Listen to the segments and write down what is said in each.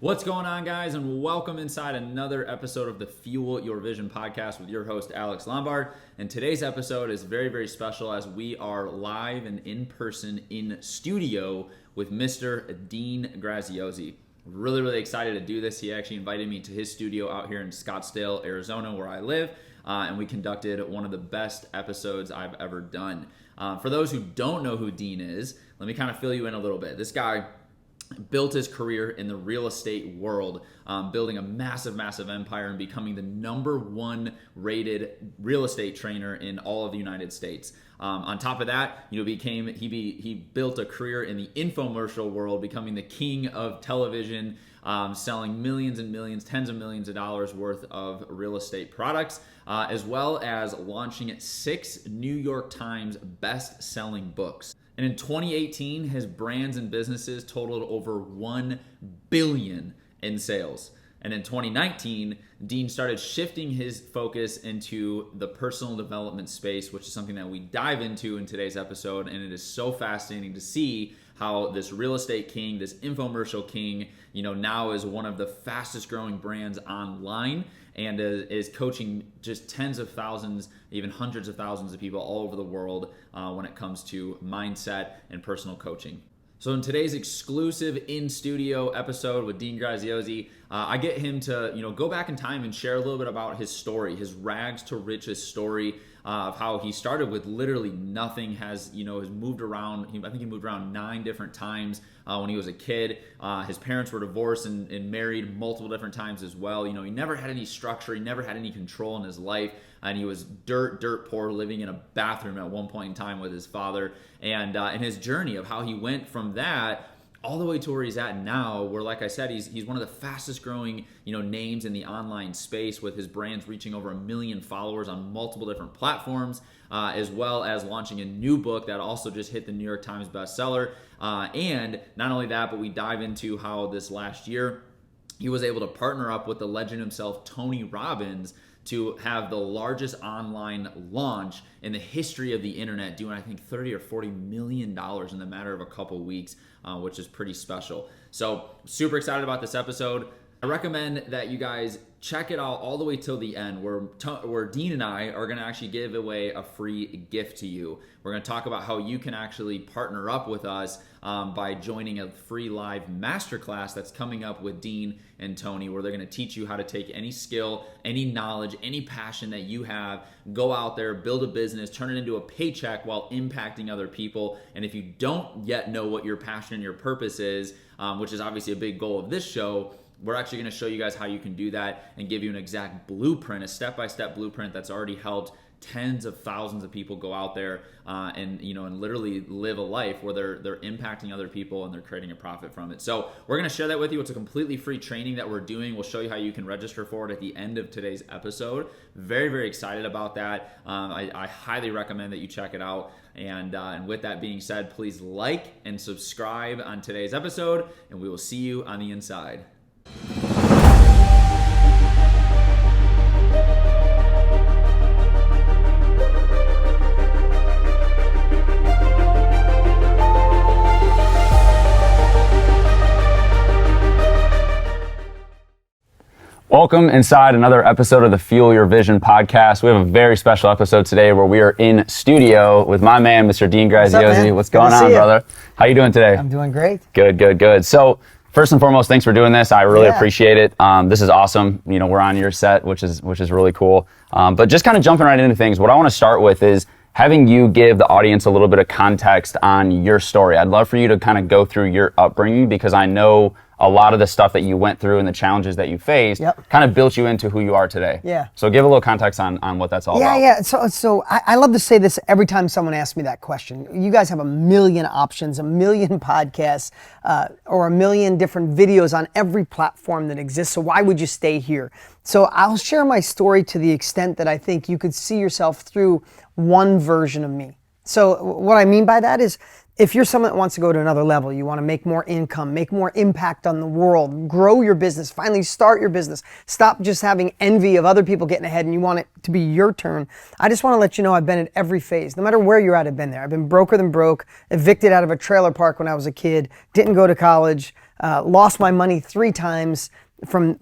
What's going on, guys, and welcome inside another episode of the Fuel Your Vision podcast with your host, Alex Lombard. And today's episode is very, very special as we are live and in person in studio with Mr. Dean Graziosi. Really, really excited to do this. He actually invited me to his studio out here in Scottsdale, Arizona, where I live, and we conducted one of the best episodes I've ever done. For those who don't know who Dean is, let me kind of fill you in a little bit. This guy built his career in the real estate world, building a massive, massive empire and becoming the #1 rated real estate trainer in all of the United States. On top of that, he built a career in the infomercial world, becoming the king of television, selling millions and millions, tens of millions of dollars worth of real estate products, as well as launching 6 New York Times best-selling books. And in 2018, his brands and businesses totaled over $1 billion in sales. And in 2019, Dean started shifting his focus into the personal development space, which is something that we dive into in today's episode. And it is so fascinating to see how this real estate king, this infomercial king, now is one of the fastest growing brands online and is coaching just tens of thousands, even hundreds of thousands of people all over the world when it comes to mindset and personal coaching. So in today's exclusive in-studio episode with Dean Graziosi, I get him to go back in time and share a little bit about his story, his rags to riches story, of how he started with literally nothing, has moved around. I think he moved around 9 different times when he was a kid. His parents were divorced and married multiple different times as well. He never had any structure, he never had any control in his life, and he was dirt poor, living in a bathroom at one point in time with his father. And his journey of how he went from that all the way to where he's at now, where, like I said, he's one of the fastest growing names in the online space, with his brands reaching over 1 million followers on multiple different platforms, as well as launching a new book that also just hit the New York Times bestseller. And not only that, but we dive into how this last year he was able to partner up with the legend himself, Tony Robbins, to have the largest online launch in the history of the internet, doing I think $30 or $40 million in the matter of a couple weeks, which is pretty special. So super excited about this episode. I recommend that you guys check it out all the way till the end, where Dean and I are going to actually give away a free gift to you. We're going to talk about how you can actually partner up with us by joining a free live masterclass that's coming up with Dean and Tony, where they're going to teach you how to take any skill, any knowledge, any passion that you have, go out there, build a business, turn it into a paycheck while impacting other people. And if you don't yet know what your passion and your purpose is, which is obviously a big goal of this show, we're actually going to show you guys how you can do that and give you an exact blueprint, a step-by-step blueprint that's already helped tens of thousands of people go out there and literally live a life where they're impacting other people and they're creating a profit from it. So we're going to share that with you. It's a completely free training that we're doing. We'll show you how you can register for it at the end of today's episode. Very, very excited about that. I highly recommend that you check it out. And with that being said, please like and subscribe on today's episode, and we will see you on the inside. Welcome inside another episode of the Fuel Your Vision podcast. We have a very special episode today where we are in studio with my man, Mr. Dean Graziosi. What's going on, brother? How you doing today? I'm doing great. Good. So first and foremost, thanks for doing this. I really appreciate it. This is awesome. We're on your set, which is really cool. But just kind of jumping right into things, what I want to start with is having you give the audience a little bit of context on your story. I'd love for you to kind of go through your upbringing, because I know a lot of the stuff that you went through and the challenges that you faced kind of built you into who you are today. Yeah. So give a little context on what that's all about. Yeah. So I love to say this every time someone asks me that question. You guys have 1 million options, 1 million podcasts, or 1 million different videos on every platform that exists. So why would you stay here? So I'll share my story to the extent that I think you could see yourself through one version of me. So what I mean by that is, if you're someone that wants to go to another level, you want to make more income, make more impact on the world, grow your business, finally start your business, stop just having envy of other people getting ahead and you want it to be your turn. I just want to let you know I've been at every phase. No matter where you're at, I've been there. I've been broker than broke, evicted out of a trailer park when I was a kid, didn't go to college, lost my money 3 times from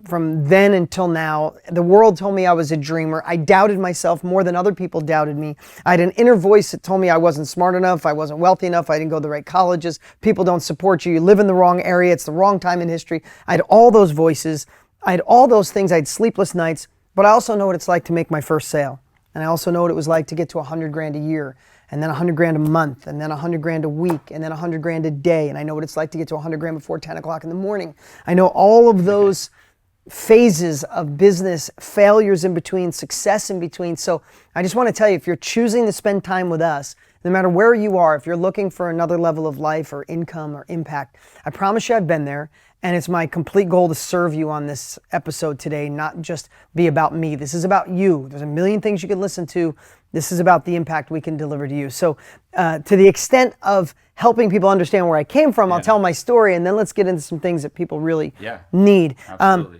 then until now. The world told me I was a dreamer. I doubted myself more than other people doubted me. I had an inner voice that told me I wasn't smart enough, I wasn't wealthy enough, I didn't go to the right colleges, people don't support you, you live in the wrong area, it's the wrong time in history. I had all those voices. I had all those things. I had sleepless nights, but I also know what it's like to make my first sale. And I also know what it was like to get to 100 grand a year, and then 100 grand a month, and then 100 grand a week, and then 100 grand a day. And I know what it's like to get to 100 grand before 10 o'clock in the morning. I know all of those phases of business, failures in between, success in between. So I just want to tell you, if you're choosing to spend time with us, no matter where you are, if you're looking for another level of life or income or impact, I promise you I've been there. And it's my complete goal to serve you on this episode today, not just be about me. This is about you. There's a million things you can listen to. This is about the impact we can deliver to you. So to the extent of helping people understand where I came from, I'll tell my story, and then let's get into some things that people really need. Absolutely.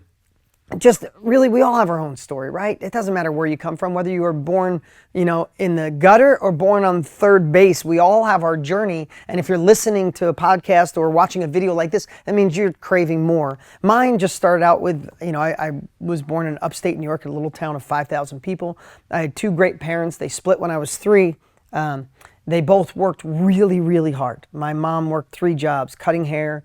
Just really, we all have our own story, right? It doesn't matter where you come from, whether you were born, in the gutter or born on third base. We all have our journey. And if you're listening to a podcast or watching a video like this, that means you're craving more. Mine just started out with, I was born in upstate New York, in a little town of 5,000 people. I had 2 great parents. They split when I was 3. They both worked really, really hard. My mom worked 3 jobs, cutting hair,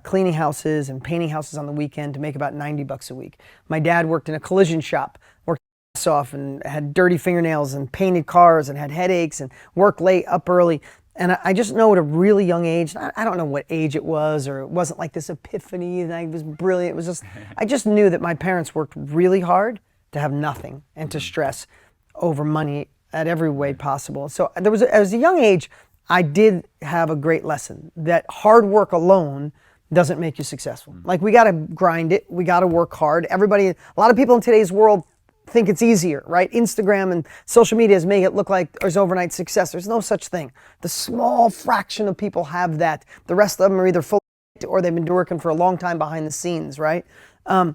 cleaning houses and painting houses on the weekend to make about $90 a week. My dad worked in a collision shop, worked his ass off and had dirty fingernails and painted cars and had headaches and worked late, up early. And I just know at a really young age, I don't know what age it was, or it wasn't like this epiphany that I was brilliant. It was just, I just knew that my parents worked really hard to have nothing and to stress over money at every way possible. So as a young age, I did have a great lesson that hard work alone doesn't make you successful. Like, we got to grind it. We got to work hard. A lot of people in today's world think it's easier, right? Instagram and social media has made it look like there's overnight success. There's no such thing. The small fraction of people have that. The rest of them are either full or they've been working for a long time behind the scenes, right? But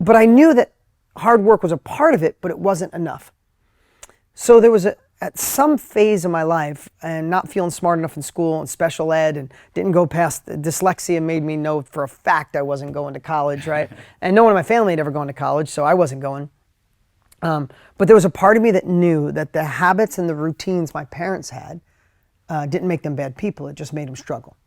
I knew that hard work was a part of it, but it wasn't enough. So there was at some phase of my life, and not feeling smart enough in school and special ed, and didn't go past dyslexia, made me know for a fact I wasn't going to college, right? And no one in my family had ever gone to college, so I wasn't going. But there was a part of me that knew that the habits and the routines my parents had didn't make them bad people, it just made them struggle.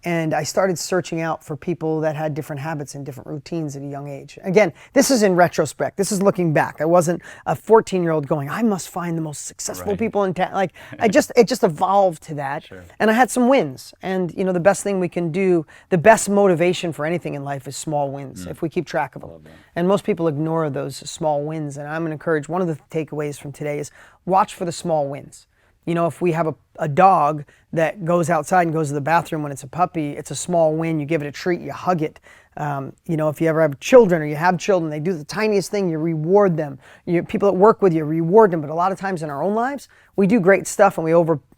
And I started searching out for people that had different habits and different routines at a young age. Again, this is in retrospect. This is looking back. I wasn't a 14-year-old going, I must find the most successful people in town. Like, it just evolved to that. Sure. And I had some wins. And the best thing we can do, the best motivation for anything in life is small wins, if we keep track of them. And most people ignore those small wins. And I'm going to encourage, one of the takeaways from today is watch for the small wins. If we have a dog that goes outside and goes to the bathroom when it's a puppy, it's a small win. You give it a treat, you hug it. If you ever have children or you have children, they do the tiniest thing, you reward them. People that work with you, reward them. But a lot of times in our own lives, we do great stuff and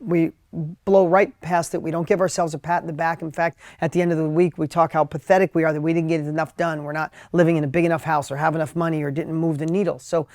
we blow right past it. We don't give ourselves a pat in the back. In fact, at the end of the week, we talk how pathetic we are that we didn't get enough done. We're not living in a big enough house or have enough money or didn't move the needle. So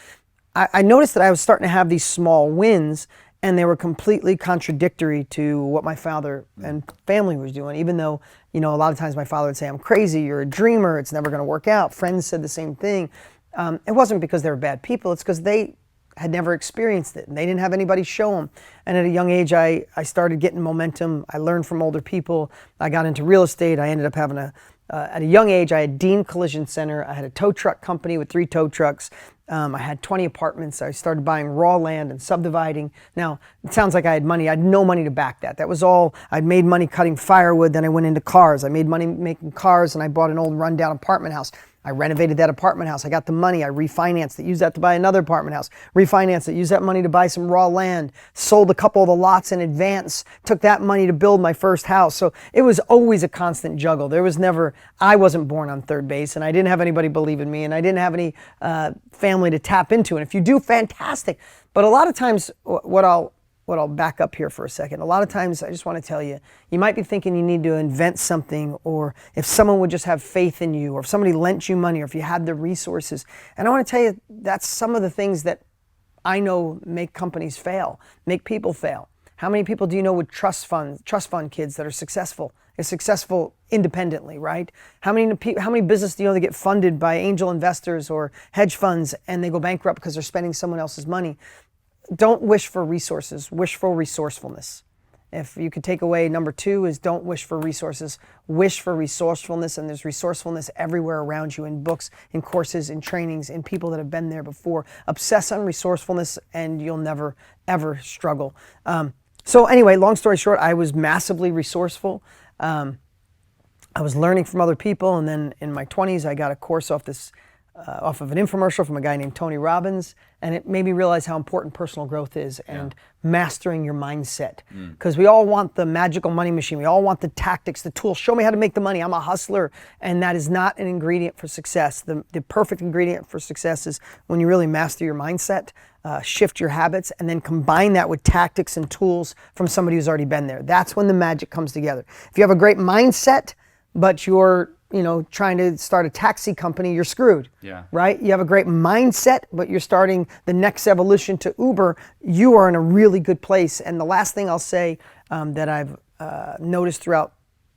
I noticed that I was starting to have these small wins, and they were completely contradictory to what my father and family was doing. Even though, a lot of times my father would say, I'm crazy, you're a dreamer, it's never gonna work out. Friends said the same thing. It wasn't because they were bad people, it's because they had never experienced it and they didn't have anybody show them. And at a young age, I started getting momentum. I learned from older people. I got into real estate. I ended up having at a young age, I had Dean Collision Center. I had a tow truck company with 3 tow trucks. I had 20 apartments. I started buying raw land and subdividing. Now, it sounds like I had money. I had no money to back that. That was all. I'd made money cutting firewood. Then I went into cars. I made money making cars, and I bought an old rundown apartment house. I renovated that apartment house. I got the money. I refinanced it, used that to buy another apartment house, refinanced it, used that money to buy some raw land, sold a couple of the lots in advance, took that money to build my first house. So it was always a constant juggle. There was never, I wasn't born on third base, and I didn't have anybody believe in me, and I didn't have any family to tap into. And if you do, fantastic. But a lot of times, what I'll back up here for a second. A lot of times, I just want to tell you, you might be thinking you need to invent something, or if someone would just have faith in you, or if somebody lent you money, or if you had the resources. And I want to tell you, that's some of the things that I know make companies fail, make people fail. How many people do you know with trust fund kids that are successful? is successful independently, right? How many businesses do you know that get funded by angel investors or hedge funds and they go bankrupt because they're spending someone else's money? Don't wish for resources, wish for resourcefulness. If you could take away number 2 is don't wish for resources, wish for resourcefulness, and there's resourcefulness everywhere around you in books, in courses, in trainings, in people that have been there before. Obsess on resourcefulness and you'll never, ever struggle. So anyway, long story short, I was massively resourceful. I was learning from other people, and then in my 20s, I got a course off of an infomercial from a guy named Tony Robbins, and it made me realize how important personal growth is and mastering your mindset. Because we all want the magical money machine, we all want the tactics, the tools. Show me how to make the money. I'm a hustler, and that is not an ingredient for success. The perfect ingredient for success is when you really master your mindset, shift your habits, and then combine that with tactics and tools from somebody who's already been there. That's when the magic comes together. If you have a great mindset, but you're trying to start a taxi company, you're screwed. Yeah. Right? You have a great mindset, but you're starting the next evolution to Uber, you are in a really good place. And the last thing I'll say that I've noticed throughout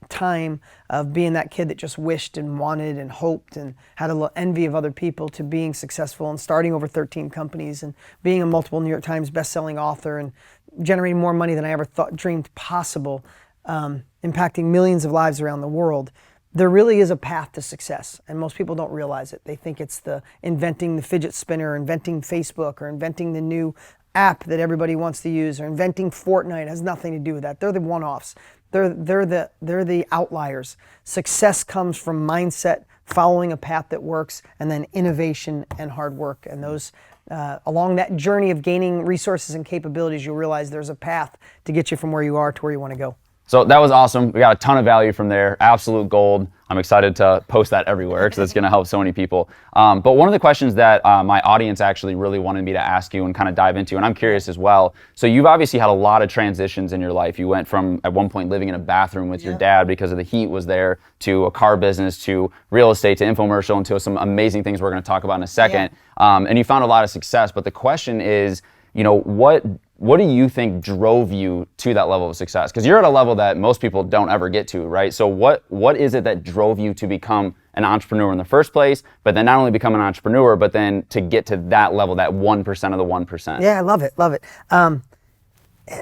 time of being that kid that just wished and wanted and hoped and had a little envy of other people to being successful and starting over 13 companies and being a multiple New York Times bestselling author and generating more money than I ever dreamed possible, impacting millions of lives around the world. There really is a path to success, and most people don't realize it. They think it's inventing the fidget spinner, or inventing Facebook, or inventing the new app that everybody wants to use, or inventing Fortnite. It has nothing to do with that. They're the one-offs. They're the outliers. Success comes from mindset, following a path that works, and then innovation and hard work. And those, along that journey of gaining resources and capabilities, you'll realize there's a path to get you from where you are to where you want to go. So that was awesome. We got a ton of value from there. Absolute gold. I'm excited to post that everywhere because it's going to help so many people. But one of the questions that my audience actually really wanted me to ask you and kind of dive into, and I'm curious as well. So you've obviously had a lot of transitions in your life. You went from, at one point, living in a bathroom with your dad because of the heat was there, to a car business, to real estate, to infomercial, and to some amazing things we're going to talk about in a second. And you found a lot of success. But the question is, what do you think drove you to that level of success? Because you're at a level that most people don't ever get to, right? So what is it that drove you to become an entrepreneur in the first place, but then not only become an entrepreneur, but then to get to that level, that 1% of the 1%? Yeah, I love it.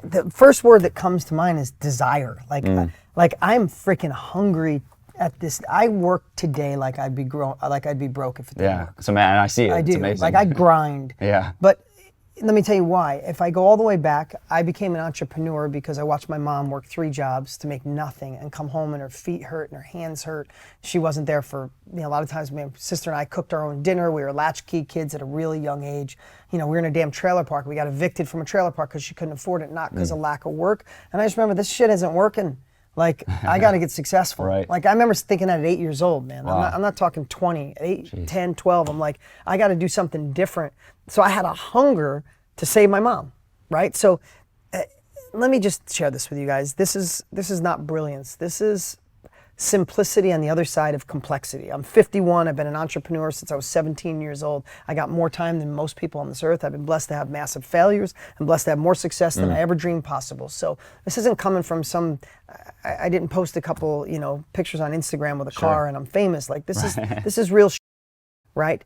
The first word that comes to mind is desire. Like I'm freaking hungry at this. I work today like I'd be broke if it didn't work. So man, I see it. I do. It's amazing. Like I grind. Yeah. But let me tell you why. If I go all the way back, I became an entrepreneur because I watched my mom work 3 jobs to make nothing and come home and her feet hurt and her hands hurt. She wasn't there for, a lot of times my sister and I cooked our own dinner. We were latchkey kids at a really young age. We were in a damn trailer park. We got evicted from a trailer park because she couldn't afford it, not because of lack of work. And I just remember, this shit isn't working. Like, I got to get successful. Right. Like, I remember thinking that at 8 years old, man. Wow. I'm not talking 20, 8, 10, 12. I'm like, I got to do something different. So I had a hunger to save my mom, right? So let me just share this with you guys. This is not brilliance. This is simplicity on the other side of complexity. I'm 51. I've been an entrepreneur since I was 17 years old. I got more time than most people on this earth. I've been blessed to have massive failures. I'm blessed to have more success than I ever dreamed possible. So this isn't coming from some, I didn't post a couple, pictures on Instagram with a car and I'm famous. Like this is real shit, right?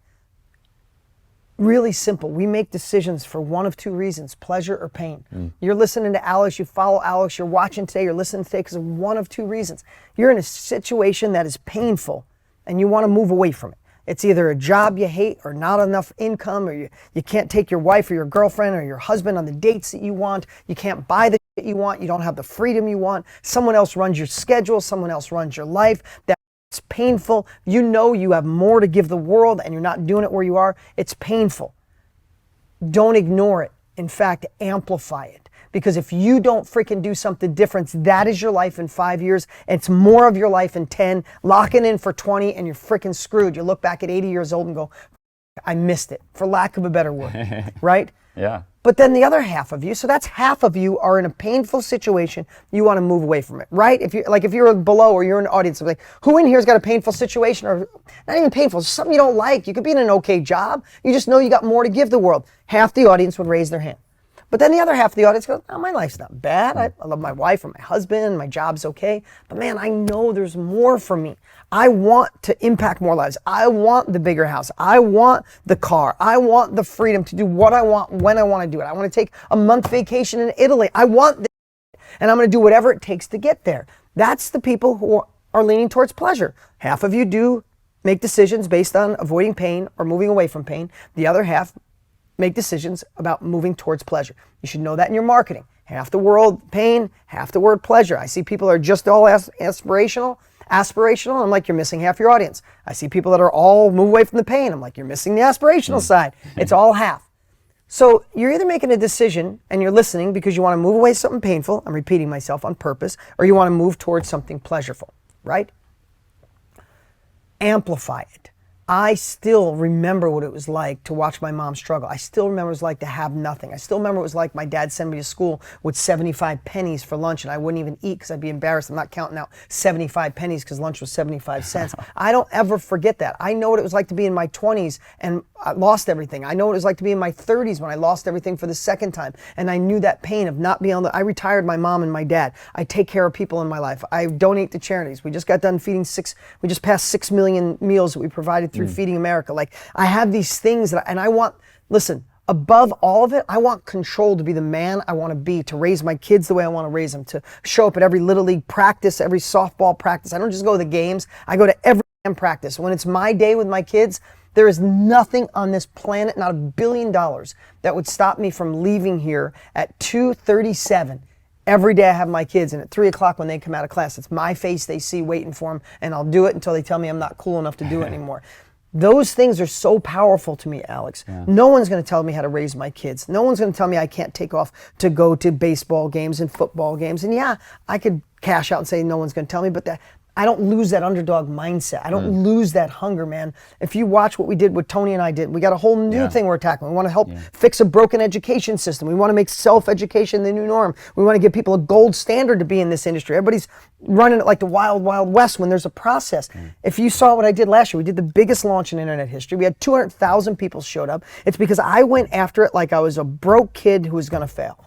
Really simple. We make decisions for one of 2 reasons, pleasure or pain. You're listening to Alex, you follow Alex, you're watching today, you're listening today because of one of 2 reasons. You're in a situation that is painful and you want to move away from it. It's either a job you hate or not enough income, or you can't take your wife or your girlfriend or your husband on the dates that you want. You can't buy the shit you want. You don't have the freedom you want. Someone else runs your schedule. Someone else runs your life. It's painful. You have more to give the world and you're not doing it where you are. It's painful. Don't ignore it. In fact, amplify it. Because if you don't freaking do something different, that is your life in 5 years. It's more of your life in 10. Locking in for 20 and you're freaking screwed. You look back at 80 years old and go, I missed it, for lack of a better word, right? Yeah. But then the other half of you, so that's half of you are in a painful situation, you want to move away from it, right? If you're below or you're in the audience, like, who in here's got a painful situation, or not even painful, it's something you don't like. You could be in an okay job, you just know you got more to give the world. Half the audience would raise their hand. But then the other half of the audience goes, oh, my life's not bad. I love my wife or my husband. My job's okay. But man, I know there's more for me. I want to impact more lives. I want the bigger house. I want the car. I want the freedom to do what I want when I want to do it. I want to take a month vacation in Italy. I want this, and I'm going to do whatever it takes to get there. That's the people who are leaning towards pleasure. Half of you do make decisions based on avoiding pain or moving away from pain. The other half make decisions about moving towards pleasure. You should know that in your marketing. Half the world pain, half the word pleasure. I see people are just all aspirational. I'm like, you're missing half your audience. I see people that are all move away from the pain. I'm like, you're missing the aspirational side. It's all half. So you're either making a decision and you're listening because you want to move away something painful, I'm repeating myself on purpose, or you want to move towards something pleasurable, right? Amplify it. I still remember what it was like to watch my mom struggle. I still remember what it was like to have nothing. I still remember what it was like my dad sent me to school with 75 pennies for lunch and I wouldn't even eat because I'd be embarrassed. I'm not counting out 75 pennies because lunch was 75 cents. I don't ever forget that. I know what it was like to be in my 20s and I lost everything. I know what it was like to be in my 30s when I lost everything for the second time. And I knew that pain of not being able to, I retired my mom and my dad. I take care of people in my life. I donate to charities. We just got done feeding we just passed 6 million meals that we provided through Feeding America. Like, I have these things that, and I want, listen, above all of it, I want control to be the man I want to be, to raise my kids the way I want to raise them, to show up at every little league practice, every softball practice. I don't just go to the games, I go to every practice. When it's my day with my kids, there is nothing on this planet, not $1 billion, that would stop me from leaving here at 2:37. Every day I have my kids, and at 3 o'clock when they come out of class, it's my face they see waiting for them, and I'll do it until they tell me I'm not cool enough to do it anymore. Those things are so powerful to me, Alex. Yeah. No one's going to tell me how to raise my kids. No one's going to tell me I can't take off to go to baseball games and football games. And yeah, I could cash out and say no one's going to tell me, but that I don't lose that underdog mindset. I don't lose that hunger, man. If you watch what we did, what Tony and I did, we got a whole new thing we're tackling. We want to help fix a broken education system. We want to make self-education the new norm. We want to give people a gold standard to be in this industry. Everybody's running it like the wild, wild west when there's a process. If you saw what I did last year, we did the biggest launch in internet history. We had 200,000 people showed up. It's because I went after it like I was a broke kid who was going to fail.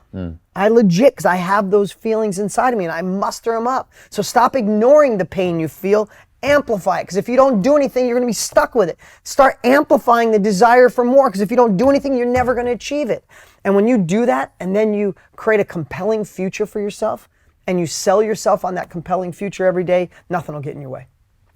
I legit, because I have those feelings inside of me and I muster them up. So stop ignoring the pain you feel, amplify it. Because if you don't do anything, you're going to be stuck with it. Start amplifying the desire for more, because if you don't do anything, you're never going to achieve it. And when you do that, and then you create a compelling future for yourself, and you sell yourself on that compelling future every day, nothing will get in your way.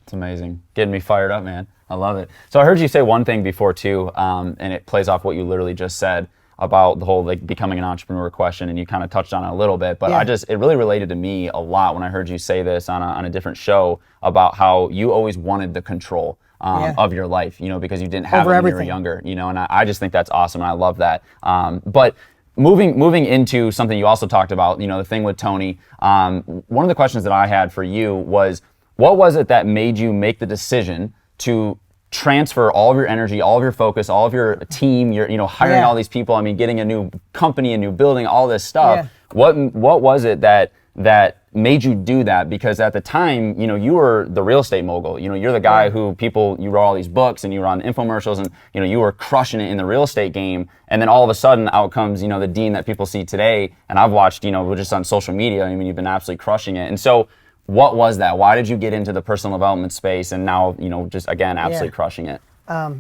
It's amazing. Getting me fired up, man. I love it. So I heard you say one thing before too, and it plays off what you literally just said about the whole like becoming an entrepreneur question, and you kind of touched on it a little bit, but it really related to me a lot when I heard you say this on a different show about how you always wanted the control of your life, you know, because you didn't have it when you were younger, you know, and I just think that's awesome, and I love that. But moving into something you also talked about, you know, the thing with Tony, one of the questions that I had for you was, what was it that made you make the decision to transfer all of your energy, all of your focus, all of your team, hiring all these people, I mean, getting a new company, a new building, all this stuff. What was it that made you do that? Because at the time, you know, you were the real estate mogul. You know, you're the guy who you wrote all these books and you were on infomercials and, you know, you were crushing it in the real estate game. And then all of a sudden out comes, you know, the Dean that people see today. And I've watched, you know, just on social media, I mean, you've been absolutely crushing it. And so what was that? Why did you get into the personal development space and now, you know, just again, absolutely crushing it?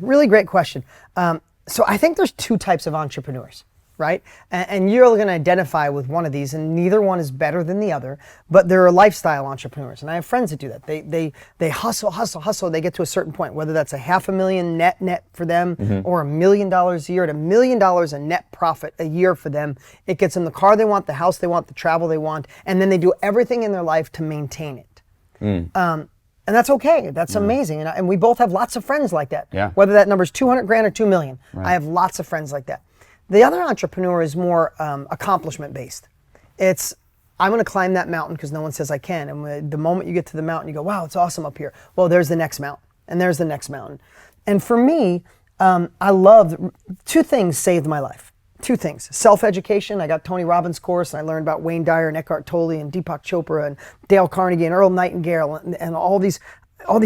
Really great question. So I think there's two types of entrepreneurs, right? And you're going to identify with one of these, and neither one is better than the other, but there are lifestyle entrepreneurs. And I have friends that do that. They hustle. They get to a certain point, whether that's $500,000 net for them or $1 million a year, to $1 million a net profit a year for them. It gets them the car they want, the house they want, the travel they want, and then they do everything in their life to maintain it. And that's okay. That's amazing. And we both have lots of friends like that. Yeah. Whether that number is 200 grand or 2 million. Right. I have lots of friends like that. The other entrepreneur is more accomplishment based. It's, I'm going to climb that mountain because no one says I can. And the moment you get to the mountain, you go, wow, it's awesome up here. Well, there's the next mountain, and there's the next mountain. And for me, I loved, two things saved my life. Two things. Self-education. I got Tony Robbins' course, and I learned about Wayne Dyer and Eckhart Tolle and Deepak Chopra and Dale Carnegie and Earl Nightingale and all these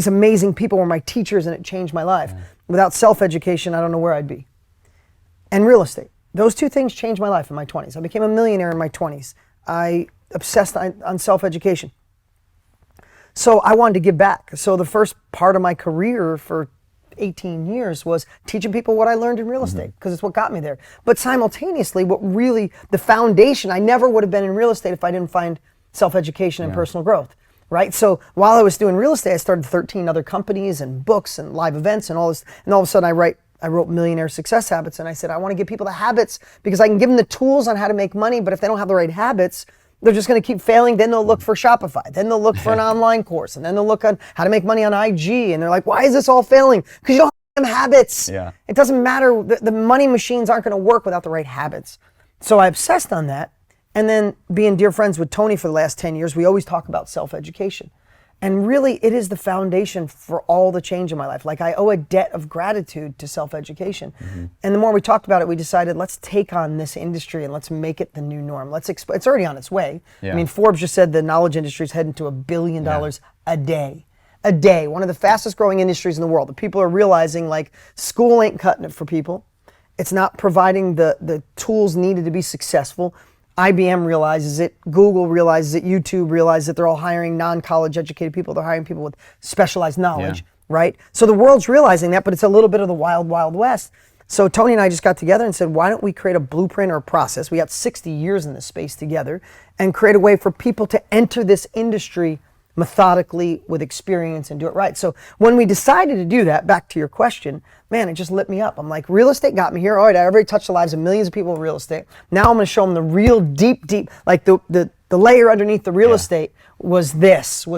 amazing people were my teachers, and it changed my life. Without self-education, I don't know where I'd be. And real estate. those two things changed my life in my 20s. I became a millionaire in my 20s. I obsessed on self-education. So I wanted to give back. So the first part of my career for 18 years was teaching people what I learned in real estate, because it's what got me there. But simultaneously, what really, the foundation, I never would have been in real estate if I didn't find self-education and personal growth, right? So while I was doing real estate, I started 13 other companies and books and live events and all this. And all of a sudden I wrote Millionaire Success Habits, and I said, I want to give people the habits because I can give them the tools on how to make money, but if they don't have the right habits, they're just going to keep failing. Then they'll look for Shopify. Then they'll look for an online course. And then they'll look on how to make money on IG. And they're like, why is this all failing? Because you don't have habits. Yeah. It doesn't matter. The money machines aren't going to work without the right habits. So I obsessed on that. And then being dear friends with Tony for the last 10 years, we always talk about self-education. And really, it is the foundation for all the change in my life. Like, I owe a debt of gratitude to self-education. And the more we talked about it, we decided, let's take on this industry and let's make it the new norm. It's already on its way. Yeah. I mean, Forbes just said the knowledge industry is heading to $1 billion a day. A day. One of the fastest growing industries in the world. The people are realizing, like, school ain't cutting it for people. It's not providing the tools needed to be successful. IBM realizes it, Google realizes it, YouTube realizes it. They're all hiring non-college educated people. They're hiring people with specialized knowledge, right? So the world's realizing that, but it's a little bit of the wild, wild west. So Tony and I just got together and said, why don't we create a blueprint or a process? We got 60 years in this space together, and create a way for people to enter this industry methodically with experience and do it right. So when we decided to do that, back to your question, man, it just lit me up. I'm like, real estate got me here. All right, I already touched the lives of millions of people in real estate. Now I'm going to show them the real deep, like the layer underneath the real estate was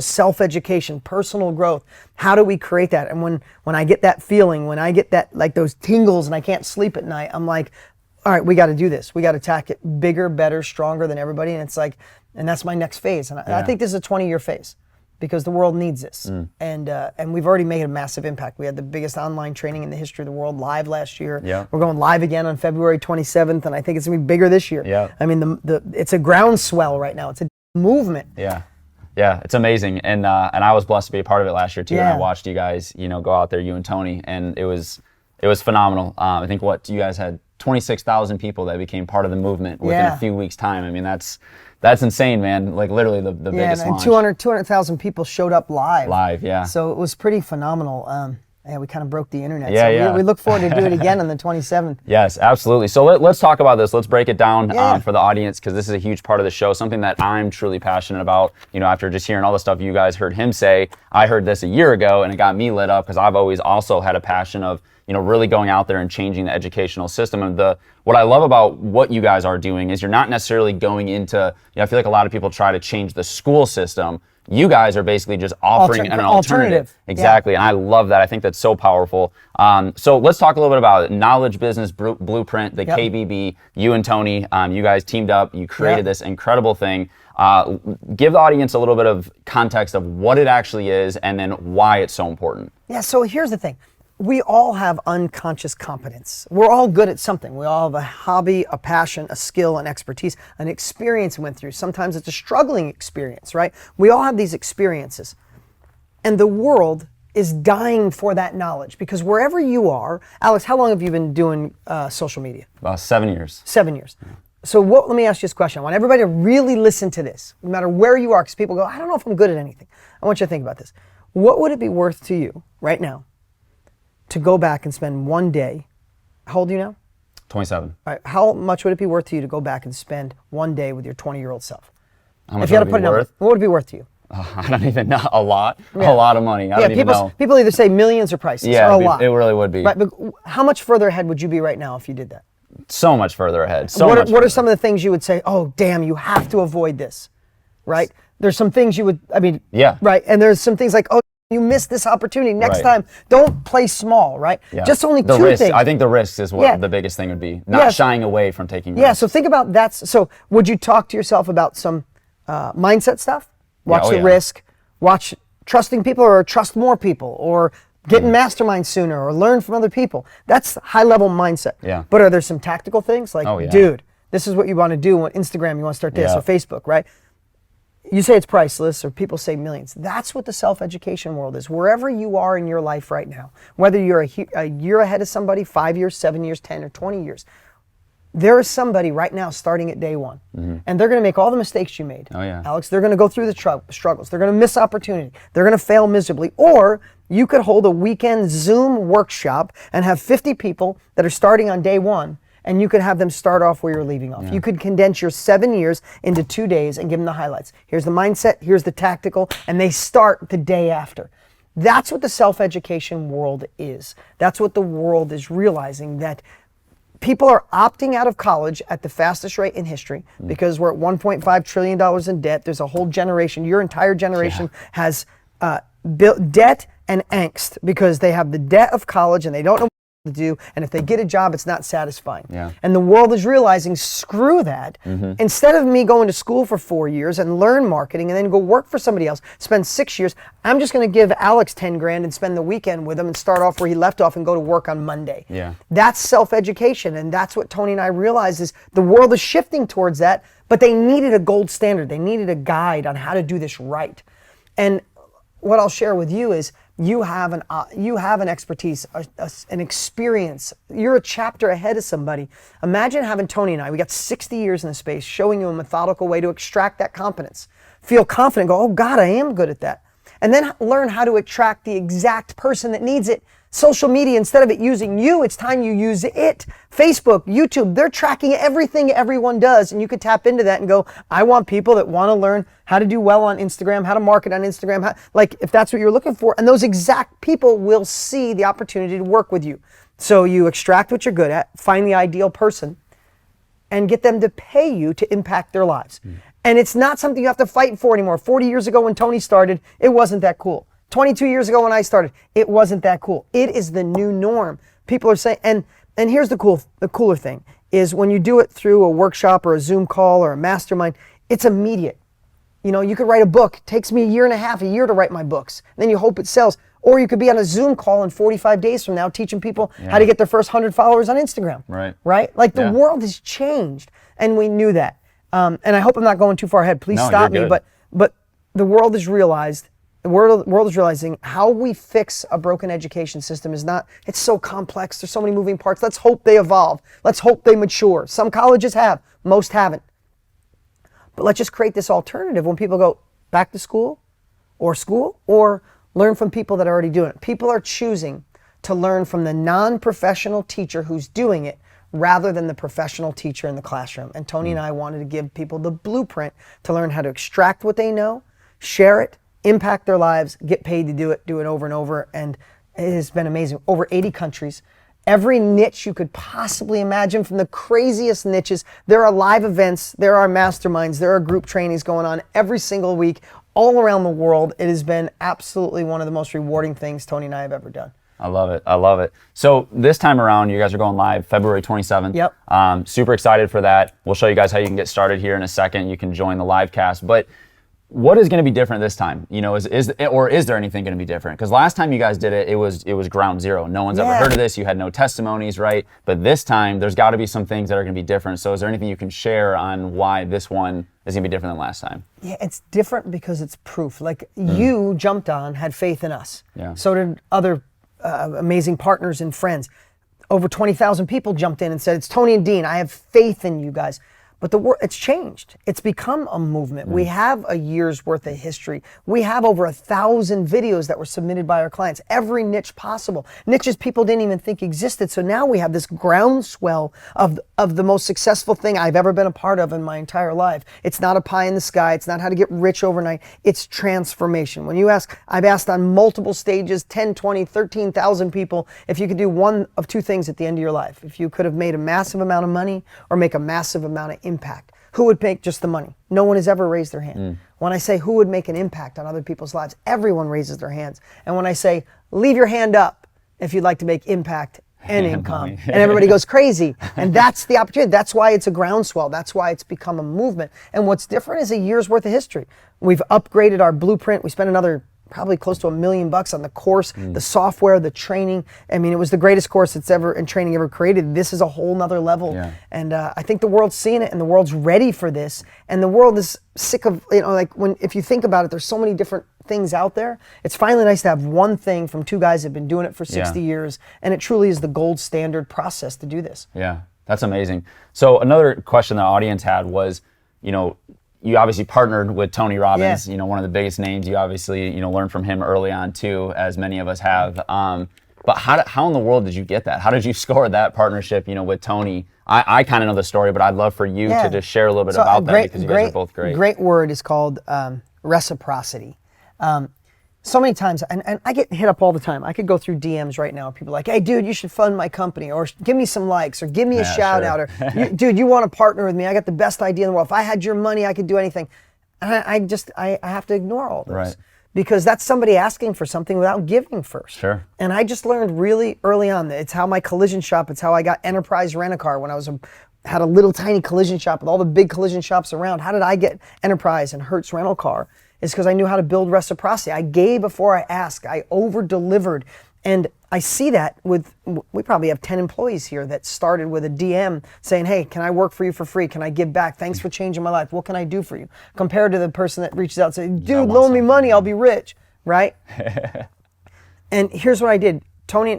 self-education, personal growth. How do we create that? And when I get that feeling, when I get that, like those tingles and I can't sleep at night, I'm like, all right, we got to do this. We got to attack it bigger, better, stronger than everybody. And it's like, and that's my next phase. And I think this is a 20-year phase, because the world needs this. And we've already made a massive impact. We had the biggest online training in the history of the world live last year. Yeah. We're going live again on February 27th, and I think it's going to be bigger this year. Yeah. I mean, it's a groundswell right now. It's a movement. Yeah. Yeah, it's amazing. And I was blessed to be a part of it last year too. And I watched you guys, go out there, you and Tony, and it was phenomenal. I think you guys had 26,000 people that became part of the movement within a few weeks' time. I mean, that's insane, man. Like, literally the biggest launch. 200,000 people showed up live. Live, yeah. So it was pretty phenomenal. We kind of broke the internet. Yeah, so we look forward to do it again on the 27th. Yes, absolutely. So let's talk about this. Let's break it down for the audience, because this is a huge part of the show, something that I'm truly passionate about. After just hearing all the stuff you guys heard him say, I heard this a year ago, and it got me lit up, because I've always also had a passion of really going out there and changing the educational system. And what I love about what you guys are doing is you're not necessarily going into, I feel like a lot of people try to change the school system. You guys are basically just offering an alternative. Exactly. And I love that. I think that's so powerful. So let's talk a little bit about it. Knowledge Business Blueprint, the KBB. You and Tony, you guys teamed up. You created this incredible thing. Give the audience a little bit of context of what it actually is, and then why it's so important. Yeah, so here's the thing. We all have unconscious competence. We're all good at something. We all have a hobby, a passion, a skill, an expertise, an experience we went through. Sometimes it's a struggling experience, right? We all have these experiences. And the world is dying for that knowledge, because wherever you are, Alex, how long have you been doing social media? About 7 years. 7 years. So let me ask you this question. I want everybody to really listen to this, no matter where you are, because people go, I don't know if I'm good at anything. I want you to think about this. What would it be worth to you right now to go back and spend one day? How old are you now? 27. All right. How much would it be worth to you to go back and spend one day with your 20-year-old self? How much would it be worth? What would it be worth to you? I don't even know. A lot. Yeah. A lot of money. I don't even know. People either say millions or priceless, or a lot. It really would be. Right, but how much further ahead would you be right now if you did that? So much further ahead. What are some of the things you would say, oh, damn, you have to avoid this, right? There's some things you would, right? And there's some things like, oh, you missed this opportunity. Next time, don't play small, right? Yeah. Just only two things. I think the risk is what the biggest thing would be. Not shying away from taking risks. Yeah, so think about that. So would you talk to yourself about some mindset stuff? Watch the risk, watch trusting people, or trust more people, or get in masterminds sooner, or learn from other people. That's high-level mindset. Yeah. But are there some tactical things? Like, dude, this is what you want to do on Instagram. You want to start this, or Facebook, right? You say it's priceless, or people say millions. That's what the self-education world is. Wherever you are in your life right now, whether you're a year ahead of somebody, 5 years, 7 years, 10 or 20 years, There is somebody right now starting at day one, and they're going to make all the mistakes you made. Oh, yeah. Alex, they're going to go through the struggles. They're going to miss opportunity. They're going to fail miserably. Or you could hold a weekend Zoom workshop and have 50 people that are starting on day one, and you could have them start off where you're leaving off. Yeah. You could condense your 7 years into 2 days and give them the highlights. Here's the mindset, here's the tactical, and they start the day after. That's what the self-education world is. That's what the world is realizing, that people are opting out of college at the fastest rate in history because we're at $1.5 trillion in debt. There's a whole generation, your entire generation has built debt and angst because they have the debt of college and they don't know what to do. And if they get a job, it's not satisfying. Yeah. And the world is realizing, screw that. Instead of me going to school for 4 years and learn marketing and then go work for somebody else, spend 6 years, I'm just going to give Alex 10 grand and spend the weekend with him and start off where he left off and go to work on Monday. Yeah. That's self-education. And that's what Tony and I realized, is the world is shifting towards that, but they needed a gold standard. They needed a guide on how to do this right. And what I'll share with you is, you have an expertise, an experience. You're a chapter ahead of somebody. Imagine having Tony and I, we got 60 years in the space, showing you a methodical way to extract that competence. Feel confident, go, oh God, I am good at that. And then learn how to attract the exact person that needs it. Social media, instead of it using you, it's time you use it. Facebook, YouTube, they're tracking everything everyone does, and you could tap into that and go, I want people that want to learn how to do well on Instagram, how to market on Instagram, like if that's what you're looking for, and those exact people will see the opportunity to work with you. So you extract what you're good at, find the ideal person, and get them to pay you to impact their lives. And it's not something you have to fight for anymore. 40 years ago when Tony started, it wasn't that cool. 22 years ago when I started, it wasn't that cool. It is the new norm. People are saying, and here's the cooler thing, is when you do it through a workshop or a Zoom call or a mastermind, it's immediate. You know, you could write a book. It takes me a year to write my books. And then you hope it sells. Or you could be on a Zoom call in 45 days from now teaching people how to get their first 100 followers on Instagram. Right? Like the world has changed, and we knew that. And I hope I'm not going too far ahead. Please stop me. But the world has realized, the world is realizing how we fix a broken education system is not, it's so complex. There's so many moving parts. Let's hope they evolve. Let's hope they mature. Some colleges have, most haven't. But let's just create this alternative when people go back to school or learn from people that are already doing it. People are choosing to learn from the non-professional teacher who's doing it rather than the professional teacher in the classroom. And Tony and I wanted to give people the blueprint to learn how to extract what they know, share it, impact their lives, get paid to do it over and over. And it has been amazing. Over 80 countries, every niche you could possibly imagine, from the craziest niches. There are live events, there are masterminds, there are group trainings going on every single week all around the world. It has been absolutely one of the most rewarding things Tony and I have ever done. I love it. I love it. So this time around, you guys are going live February 27th. Yep. Super excited for that. We'll show you guys how you can get started here in a second. You can join the live cast. But what is going to be different this time? You know, is there anything going to be different? Because last time you guys did it, it was ground zero. No one's ever heard of this. You had no testimonies, right? But this time, there's got to be some things that are going to be different. So is there anything you can share on why this one is going to be different than last time? Yeah, it's different because it's proof. Like you jumped on, had faith in us. Yeah. So did other amazing partners and friends. Over 20,000 people jumped in and said, it's Tony and Dean. I have faith in you guys. But the world, it's changed. It's become a movement. We have a year's worth of history. We have over 1,000 videos that were submitted by our clients. Every niche possible. Niches people didn't even think existed. So now we have this groundswell of the most successful thing I've ever been a part of in my entire life. It's not a pie in the sky. It's not how to get rich overnight. It's transformation. When you ask, I've asked on multiple stages, 10, 20, 13,000 people, if you could do one of two things at the end of your life. If you could have made a massive amount of money or make a massive amount of impact. Who would make just the money? No one has ever raised their hand. When I say who would make an impact on other people's lives, everyone raises their hands. And when I say leave your hand up if you'd like to make impact and income, and everybody goes crazy. And that's the opportunity. That's why it's a groundswell. That's why it's become a movement. And what's different is a year's worth of history. We've upgraded our blueprint. We spent another probably close to $1 million on the course, the software, the training. I mean, it was the greatest course that's ever and training ever created. This is a whole nother level. Yeah. And I think the world's seeing it and the world's ready for this. And the world is sick of, like if you think about it, there's so many different things out there. It's finally nice to have one thing from two guys that have been doing it for 60 years. And it truly is the gold standard process to do this. Yeah. That's amazing. So another question the audience had was, you obviously partnered with Tony Robbins, one of the biggest names. You obviously, learned from him early on too, as many of us have. But how in the world did you get that? How did you score that partnership, with Tony? I kind of know the story, but I'd love for you to just share a little bit about that, because you guys are both great. Great word is called reciprocity. So many times, and I get hit up all the time. I could go through DMs right now. People are like, hey, dude, you should fund my company, or give me some likes, or give me a shout out, or dude, you want to partner with me? I got the best idea in the world. If I had your money, I could do anything. And I have to ignore all this. Right. Because that's somebody asking for something without giving first. Sure. And I just learned really early on that it's how my collision shop, it's how I got Enterprise Rent-A-Car when I had a little tiny collision shop with all the big collision shops around. How did I get Enterprise and Hertz Rental Car? It's because I knew how to build reciprocity. I gave before I asked. I over-delivered. And I see that we probably have 10 employees here that started with a DM saying, hey, can I work for you for free? Can I give back? Thanks for changing my life. What can I do for you? Compared to the person that reaches out and says, dude, loan me money, I'll be rich, right? And here's what I did. Tony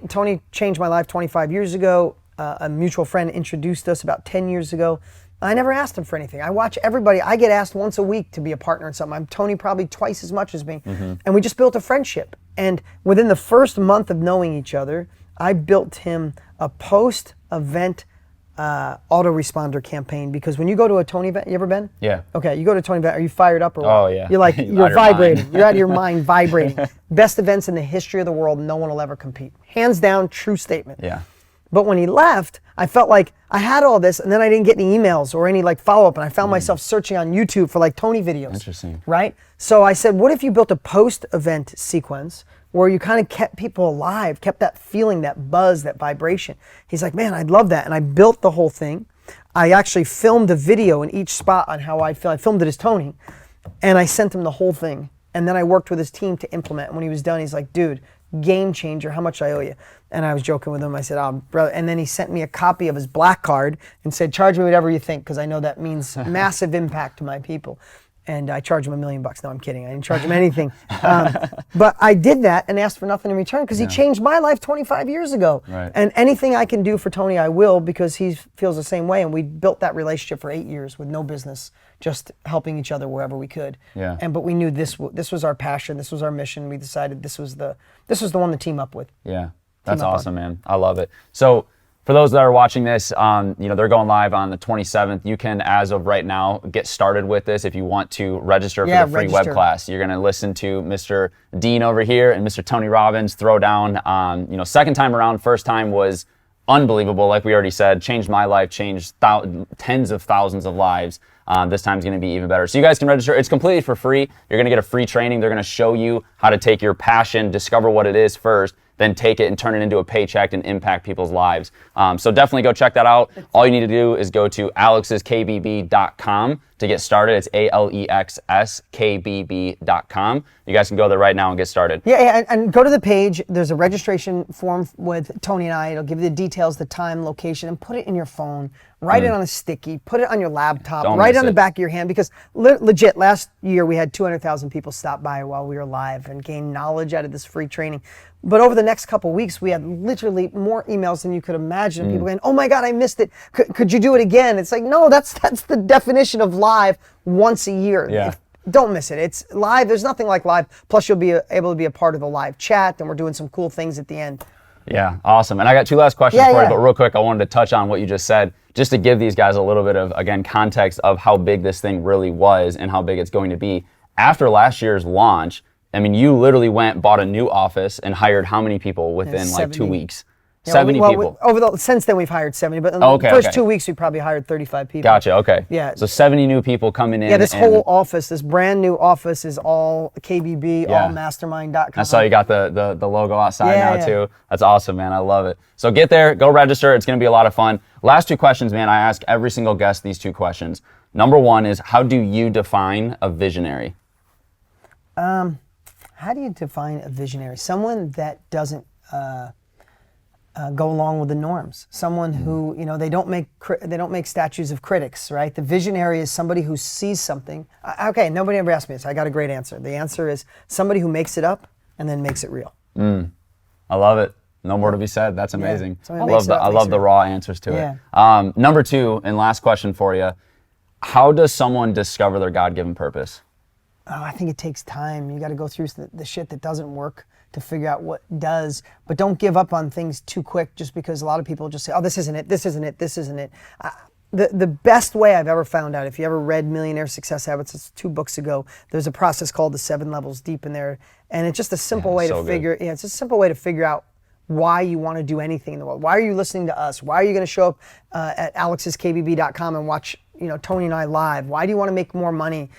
changed my life 25 years ago. A mutual friend introduced us about 10 years ago. I never asked him for anything. I watch everybody. I get asked once a week to be a partner in something. I'm Tony probably twice as much as me. And we just built a friendship. And within the first month of knowing each other, I built him a post-event autoresponder campaign. Because when you go to a Tony event, you ever been? Yeah. Okay, you go to a Tony event, are you fired up or what? Oh, yeah. You're like, you're vibrating. You're out of your mind vibrating. Best events in the history of the world, no one will ever compete. Hands down, true statement. Yeah. But when he left, I felt like I had all this, and then I didn't get any emails or any follow-up, and I found myself searching on YouTube for Tony videos. Interesting. Right? So I said, what if you built a post-event sequence where you kind of kept people alive, kept that feeling, that buzz, that vibration? He's like, man, I'd love that. And I built the whole thing. I actually filmed a video in each spot on how I feel. I filmed it as Tony, and I sent him the whole thing. And then I worked with his team to implement. And when he was done, he's like, dude, game changer, how much I owe you? And I was joking with him. I said, oh, brother. And then he sent me a copy of his black card and said, charge me whatever you think, because I know that means massive impact to my people. And I charged him $1 million. No, I'm kidding. I didn't charge him anything. But I did that and asked for nothing in return, because he changed my life 25 years ago. Right. And anything I can do for Tony, I will, because he feels the same way. And we built that relationship for 8 years with no business, just helping each other wherever we could. Yeah. But we knew this was our passion. This was our mission. We decided this was the one to team up with. Yeah. That's awesome, man. I love it. So for those that are watching this, they're going live on the 27th. You can, as of right now, get started with this if you want to register for the free web class. You're going to listen to Mr. Dean over here and Mr. Tony Robbins throw down. Second time around, first time was unbelievable. Like we already said, changed my life, changed tens of thousands of lives. This time's going to be even better. So you guys can register. It's completely for free. You're going to get a free training. They're going to show you how to take your passion, discover what it is first, then take it and turn it into a paycheck and impact people's lives. So definitely go check that out. All you need to do is go to alexskbb.com to get started. It's ALEXSKBB.com. You guys can go there right now and get started. Yeah, and go to the page. There's a registration form with Tony and I. It'll give you the details, the time, location, and put it in your phone. Write it on a sticky. Put it on your laptop. Write it on the back of your hand, because legit, last year we had 200,000 people stop by while we were live and gain knowledge out of this free training. But over the next couple weeks, we had literally more emails than you could imagine. People going, oh my God, I missed it. Could you do it again? It's like, no, that's the definition of live once a year. Yeah. Don't miss it. It's live. There's nothing like live. Plus, you'll be able to be a part of the live chat, and we're doing some cool things at the end. Yeah, awesome. And I got two last questions for you, but real quick, I wanted to touch on what you just said, just to give these guys a little bit of, again, context of how big this thing really was and how big it's going to be. After last year's launch, I mean, you literally bought a new office and hired how many people within 2 weeks? 70 people. Since then, we've hired 70, but in the first 2 weeks, we probably hired 35 people. Gotcha, okay. Yeah. So 70 new people coming in. Yeah, this whole office, this brand new office is all KBB, all mastermind.com. I saw you got the logo outside too. That's awesome, man. I love it. So get there, go register. It's going to be a lot of fun. Last two questions, man. I ask every single guest these two questions. Number one is, how do you define a visionary? How do you define a visionary? Someone that doesn't go along with the norms. Someone who, they don't make statues of critics, right? The visionary is somebody who sees something. Okay, nobody ever asked me this. I got a great answer. The answer is somebody who makes it up and then makes it real. I love it. No more to be said. That's amazing. So I love the raw answers to it. Number 2, and last question for you. How does someone discover their God-given purpose? Oh, I think it takes time. You got to go through the shit that doesn't work to figure out what does. But don't give up on things too quick just because a lot of people just say, oh, this isn't it, this isn't it, this isn't it. The best way I've ever found out, if you ever read Millionaire Success Habits, it's 2 books ago, there's a process called the 7 levels deep in there. And it's just a simple way to figure, it's a simple way to figure out why you want to do anything in the world. Why are you listening to us? Why are you going to show up at alexskbb.com and watch, Tony and I live? Why do you want to make more money,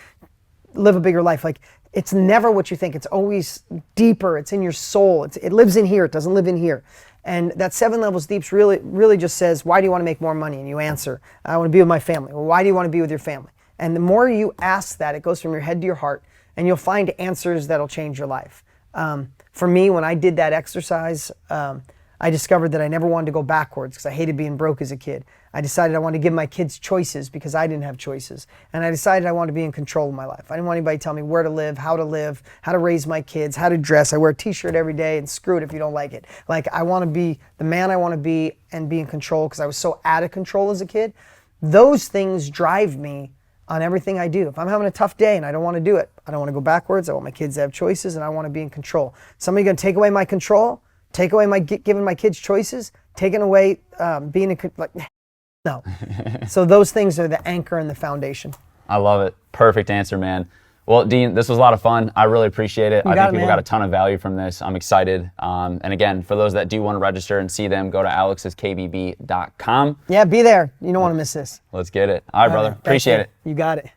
live a bigger life? Like, it's never what you think. It's always deeper. It's in your soul. It lives in here. It doesn't live in here. And that 7 levels deep really just says, why do you want to make more money? And you answer, I want to be with my family. Well, why do you want to be with your family? And the more you ask that, it goes from your head to your heart, and you'll find answers that'll change your life. For me, when I did that exercise, I discovered that I never wanted to go backwards because I hated being broke as a kid. I decided I wanted to give my kids choices because I didn't have choices. And I decided I wanted to be in control of my life. I didn't want anybody to tell me where to live, how to raise my kids, how to dress. I wear a t-shirt every day, and screw it if you don't like it. Like, I want to be the man I want to be and be in control because I was so out of control as a kid. Those things drive me on everything I do. If I'm having a tough day and I don't want to do it, I don't want to go backwards. I want my kids to have choices, and I want to be in control. Somebody going to take away my control, take away my giving my kids choices, taking away being in no. So those things are the anchor and the foundation. I love it. Perfect answer, man. Well, Dean, this was a lot of fun. I really appreciate it. I think people got a ton of value from this. I'm excited. And again, for those that do want to register and see them, go to alexskbb.com. Yeah, be there. You don't want to miss this. Let's get it. All right, brother. Appreciate it. You got it.